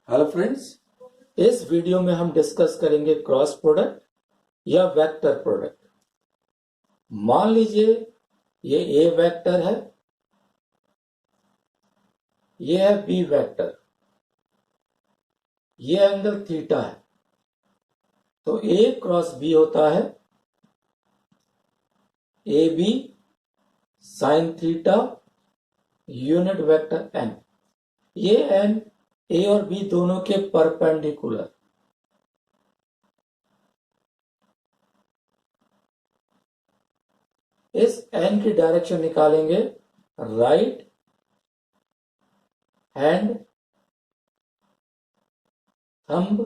Hello friends, इस video में हम डिस्कस करेंगे क्रॉस प्रोडक्ट या वेक्टर प्रोडक्ट। मान लीजिए ये ए वेक्टर है, ये है बी वेक्टर, ये एंगल थीटा है, तो ए क्रॉस बी होता है A B sine theta unit vector N. ये एन ए और बी दोनों के परपेंडिकुलर, इस एन की डायरेक्शन निकालेंगे राइट हैंड थंब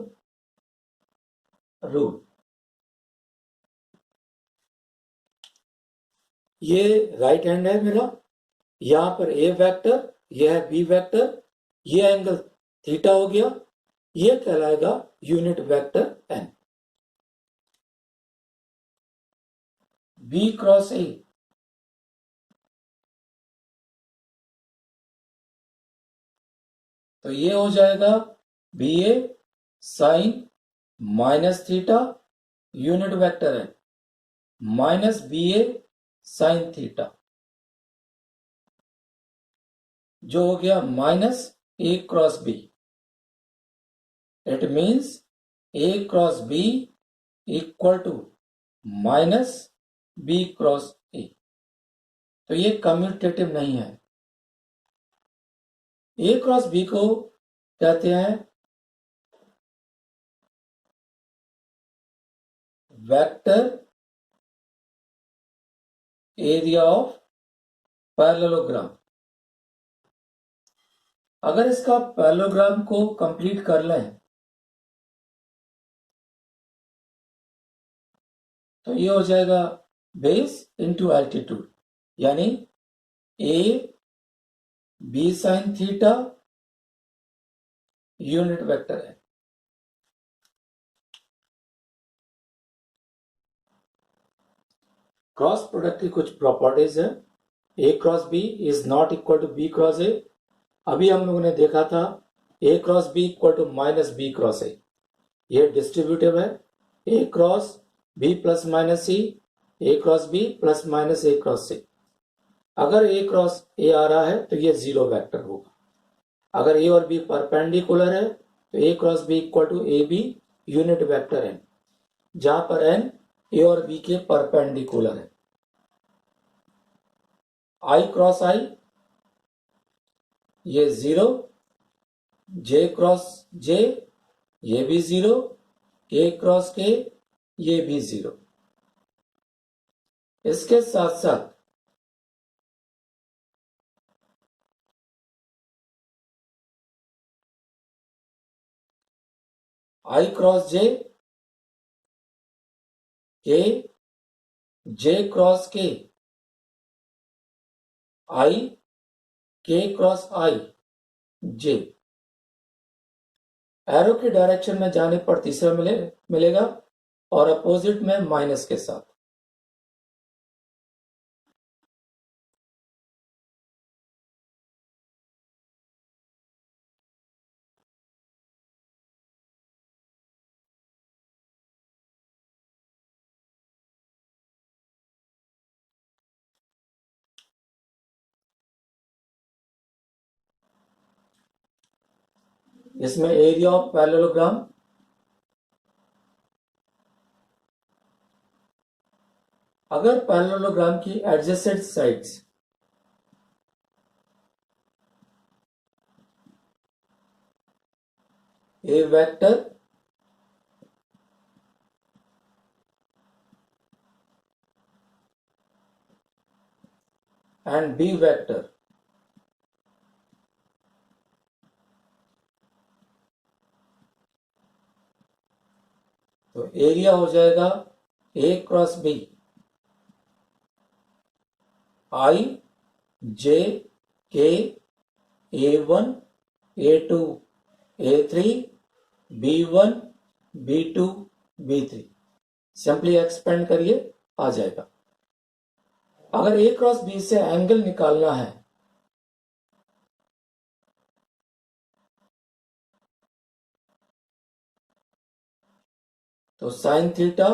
रूल। ये राइट हैंड है मेरा, यहां पर ए वेक्टर, यह है बी वेक्टर, ये एंगल थीटा हो गया, ये कहलाएगा unit vector N. B cross A, तो ये हो जाएगा B A sine minus theta unit vector N minus B A sine theta, जो हो गया minus A cross B. It means A cross B equal to minus B cross A. तो ये commutative नहीं है। ए क्रॉस बी को कहते हैं वेक्टर एरिया ऑफ पैरेललोग्राम। अगर इसका पैरेललोग्राम को कंप्लीट कर लें तो ये हो जाएगा बेस इंटू एल्टीट्यूड, यानी A B sine theta unit vector है। क्रॉस प्रोडक्ट की कुछ प्रॉपर्टीज है। A cross B is not equal to B cross A. अभी हम लोगों ने देखा था A cross B equal to minus B cross A, ये डिस्ट्रीब्यूटिव है। A cross B plus minus C, A cross B plus minus A cross C. अगर A cross ए आ रहा है तो ये जीरो वेक्टर होगा। अगर ए और बी परपेंडिकुलर है तो A cross B equal to A B unit vector N, जहां पर एन ए और बी के परपेंडिकुलर है। आई क्रॉस आई ये जीरो, जे क्रॉस जे ये भी जीरो, के क्रॉस के ये भी जीरो। इसके साथ साथ आई क्रॉस जे के, जे क्रॉस के आई, के क्रॉस आई जे। एरो की डायरेक्शन में जाने पर तीसरा मिलेगा और अपोजिट में माइनस के साथ। इसमें एरिया ऑफ पैरेललोग्राम, अगर पैरेललोग्राम की adjacent sides A vector and B vector, तो एरिया हो जाएगा A cross B I J K A one A two A three B one B two B three. Simply expand करिए, आ जाएगा। अगर A cross B से angle निकालना है तो sine theta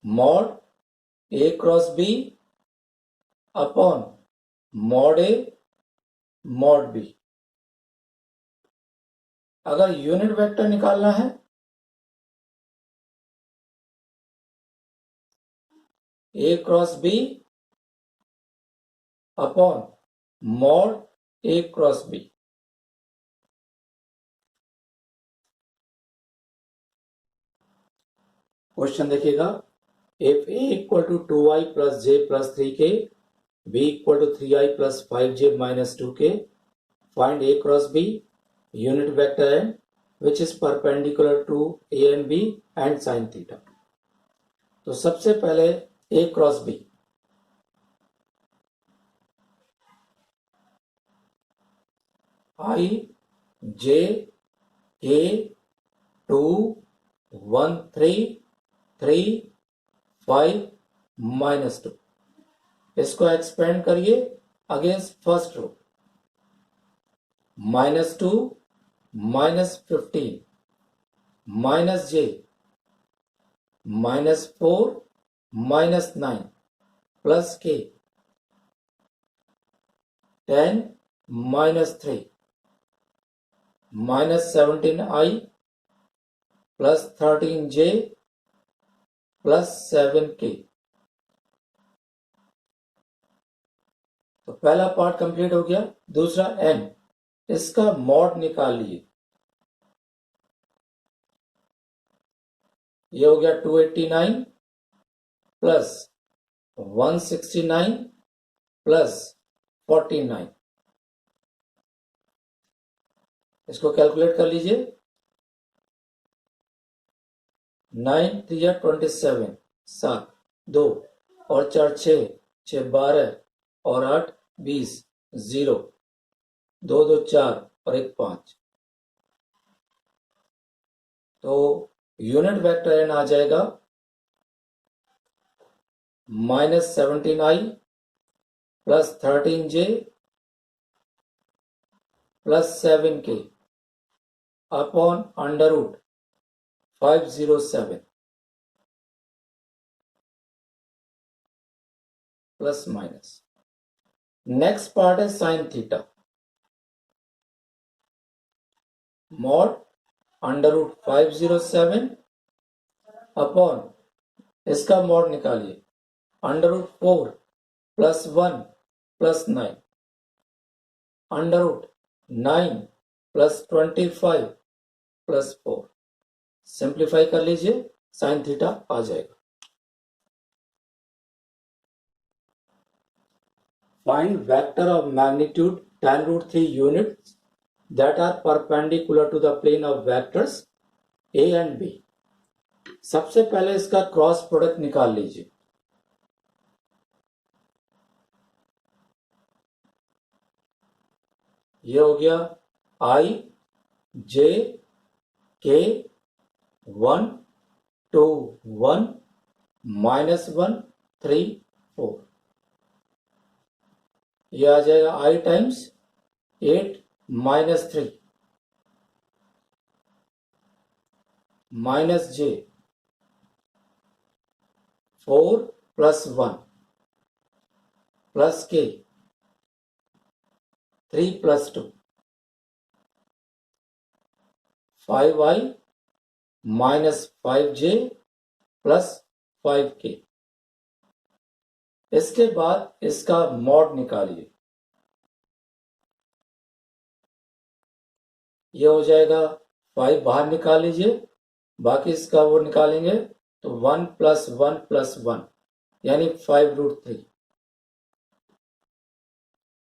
mod A cross B upon mod A mod B. अगर unit vector निकालना है A cross B upon mod A cross B. Question देखिएगा, if a equal to 2i plus j plus 3k, b equal to 3i plus 5j minus 2k, find a cross b unit vector n which is perpendicular to a and b and sine theta. तो सबसे पहले a cross b, i j k 2 1 3 3 5 minus 2। इसको expand करिए against first row, minus 2 minus 15 minus j minus 4 minus 9 plus k 10 minus 3 minus 17i plus 13j plus 7k। तो पहला part complete हो गया। दूसरा n, इसका मॉड निकाल लिए। ये हो गया 289 प्लस 169 प्लस 49। इसको कैलकुलेट कर लीजिए। 9 3 27, 7 2 और 4 6 6 12 और 8 20, 0 2 2 4 और 1 5। तो यूनिट वेक्टर n आ जाएगा minus 17i plus 13j plus 7k upon under root 507 plus minus. Next part है sine theta, mod under root 507 upon, इसका मॉड निकालिए, under root 4 plus 1 plus 9 under root 9 plus 25 plus 4। Simplify कर लीजिए, sine theta आ जाएगा। Find vector of magnitude tan root 3 units that are perpendicular to the plane of vectors a and b। सबसे पहले इसका cross product निकाल लीजिए। ये हो गया i j k 1 2 1 माइनस 1 3 4। ये आ जाएगा i times 8 minus 3 minus j 4 plus 1 plus k 3 plus 2 5i minus 5j plus 5k। इसके बाद इसका मॉड निकालिए। ये हो जाएगा 5 बाहर निकाल लीजिए, बाकी इसका वो निकालेंगे तो 1 प्लस 1 प्लस 1 यानी 5 रूट 3।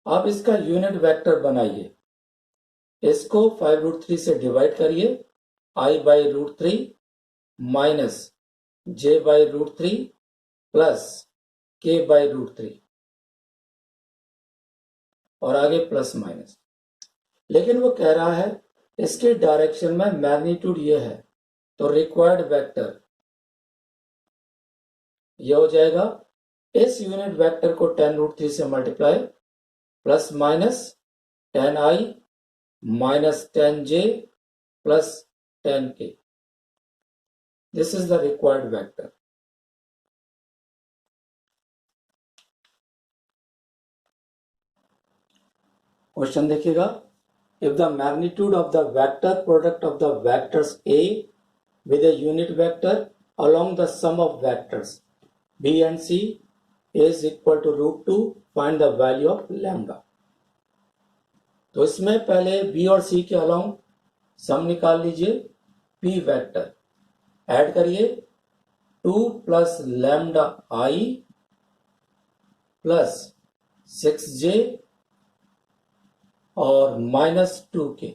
आप इसका यूनिट वेक्टर बनाइए। इसको 5 रूट 3 से डिवाइड करिए, i by root 3 minus j by root 3 plus k by root 3 और आगे प्लस माइनस। लेकिन वो कह रहा है इसके डायरेक्शन में मैग्नीट्यूड ये है, तो रिक्वायर्ड वेक्टर ये हो जाएगा, इस यूनिट वेक्टर को tan रूट 3 से multiply plus minus tan i minus tan j plus tan k। This is the required vector. Question देखिएगा. If the magnitude of the vector product of the vectors A with a unit vector along the sum of vectors B and C is equal to √2, find the value of lambda. तो इसमें पहले B और C के along सम निकाल लीजिए. P vector add करिए 2 plus lambda I plus 6J और -2K.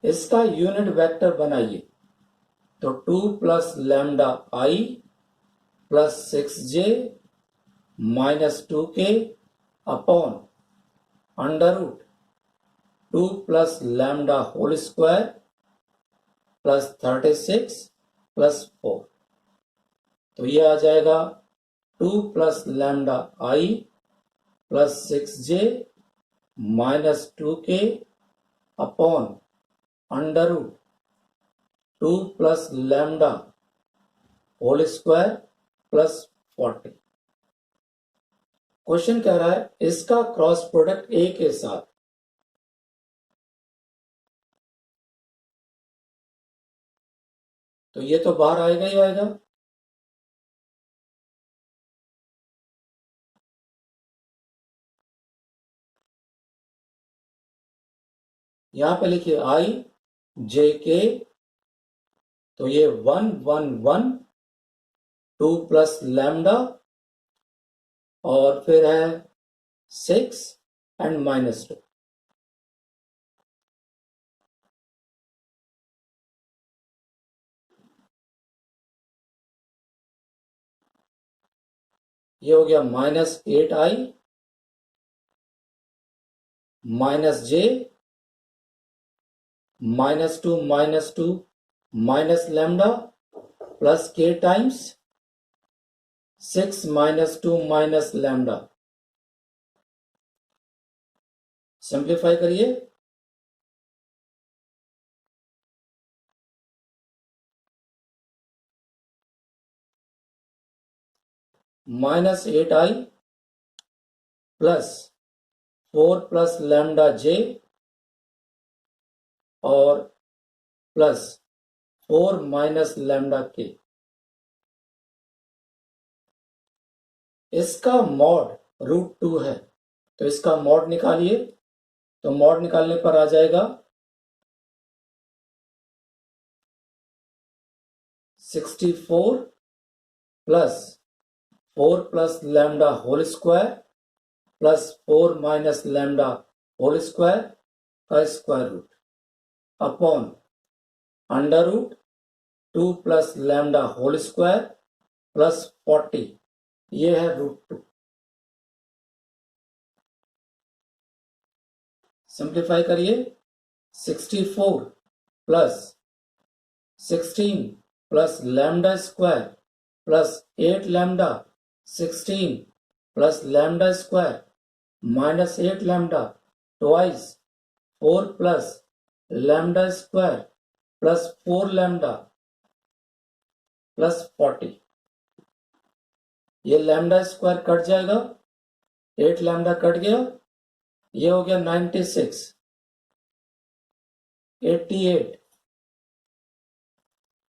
इसका यूनिट वेक्टर बनाइए. तो 2 plus lambda I plus 6J -2K upon under root 2 plus lambda whole square plus 36 plus 4. तो ये आ जाएगा 2 plus lambda I plus 6J -2K upon under root 2 plus lambda whole square plus 40. Question कह रहा है इसका क्रॉस प्रोडक्ट A के साथ. तो ये तो बाहर आएगा ही आएगा. यहां पे लिखिए I JK. तो ये 1 1 1 2 प्लस लैम्डा और फिर है 6 एंड -2. ये हो गया -8I -J -2 -2 minus lambda plus K times 6 -2 minus lambda. Simplify करिए. -8I plus 4 plus lambda J और प्लस 4 माइनस लैम्डा K. इसका मॉड √2 है. तो इसका मॉड निकालिए. तो मॉड निकालने पर आ जाएगा 64 plus 4 plus lambda whole square plus 4 minus lambda whole square का square root upon under root 2 plus lambda whole square plus 40. ये है √2. सिंप्लीफाई करिए. 64 plus 16 plus lambda square plus 8 lambda 16 plus lambda square minus 8 lambda twice 4 plus lambda square plus 4 lambda plus 40. ये lambda square cut जाएगा. 8 lambda cut गया. ये हो गया 96. 88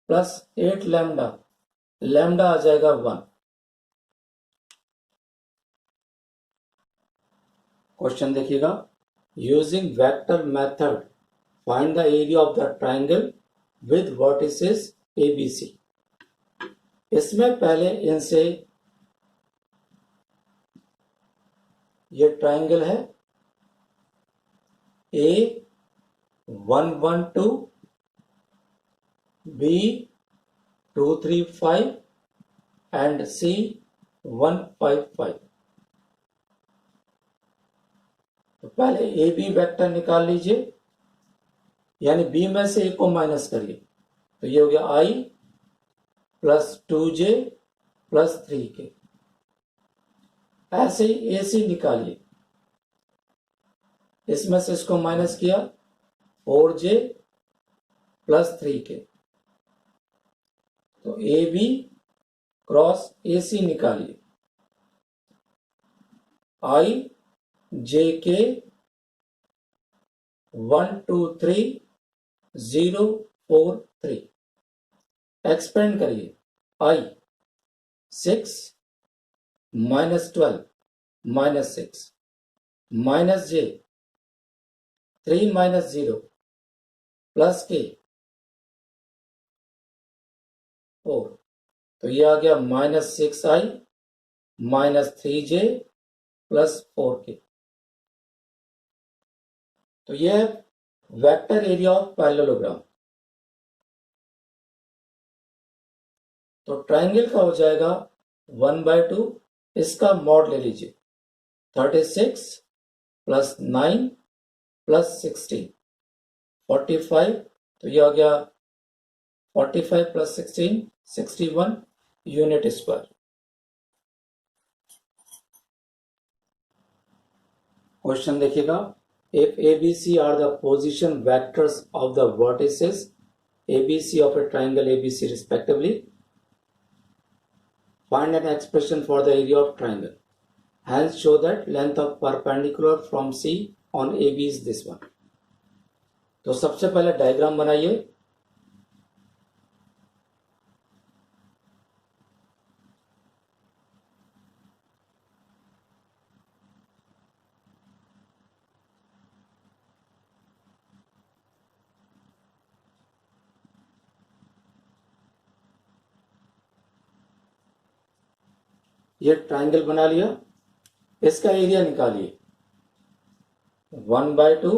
plus 8 lambda. Lambda आ जाएगा 1. क्वेश्चन देखिएगा. Using vector method find the area of the triangle with vertices ABC. इसमें पहले इनसे ये ट्राइंगल है A112 B235 एंड C155. तो पहले AB वेक्टर निकाल लीजिए. यानी B में से एक को माइनस करिए. तो ये हो गया I plus 2J plus 3K. ऐसे ही AC निकालिए. इसमें से इसको माइनस किया 4J प्लस 3K. तो ए बी क्रॉस ए सी निकालिए। आई जे के 123 043 एक्सपेंड करिए। आई 6 -12 -6 माइनस जे 3 -0 प्लस के 4, तो ये आ गया -6i -3j प्लस 4k। तो ये है वेक्टर एरिया ऑफ पैरेललोग्राम। तो ट्राइंगल का हो जाएगा 1/2, इसका मॉड ले लीजिए 36 प्लस 9 प्लस 16 45, तो ये आ गया 45 प्लस 16 61 यूनिट स्क्वायर। क्वेश्चन देखिएगा, if ABC are the position vectors of the vertices ABC of a triangle ABC respectively, find an expression for the area of triangle. Hence show that length of perpendicular from C on AB is this one. तो सबसे पहले diagram बनाइए। ये triangle बना लिया, इसका area निकालिए 1/2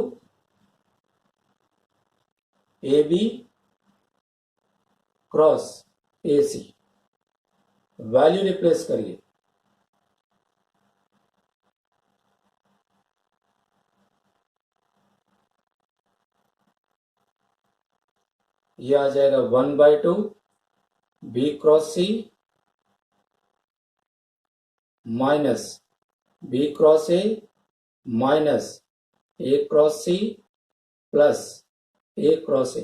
AB cross AC, value replace करिए। ये आ जाएगा 1/2 B cross C minus B cross A minus A cross C plus A cross A।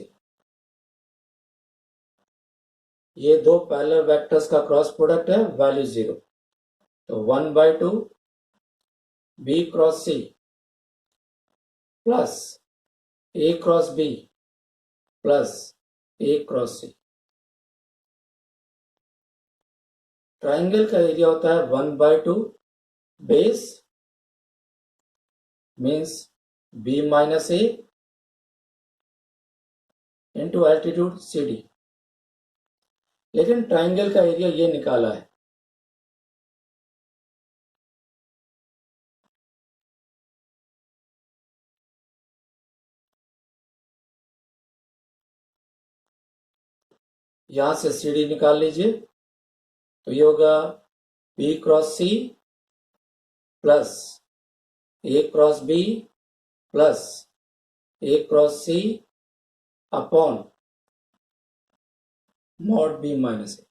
ये दो पैरेलल वेक्टर्स का क्रॉस प्रोडक्ट है, वैल्यू 0। तो 1/2 B cross C plus A cross B plus A cross C। Triangle का area होता है 1/2 base means B minus A into altitude CD, लेकिन triangle का एरिया ये निकाला है। यहां से CD निकाल लीजिए, तो ये होगा B cross C plus A cross B plus A cross C upon mod B minus A।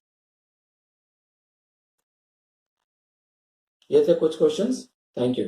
ये थे कुछ क्वेश्चंस। Thank you.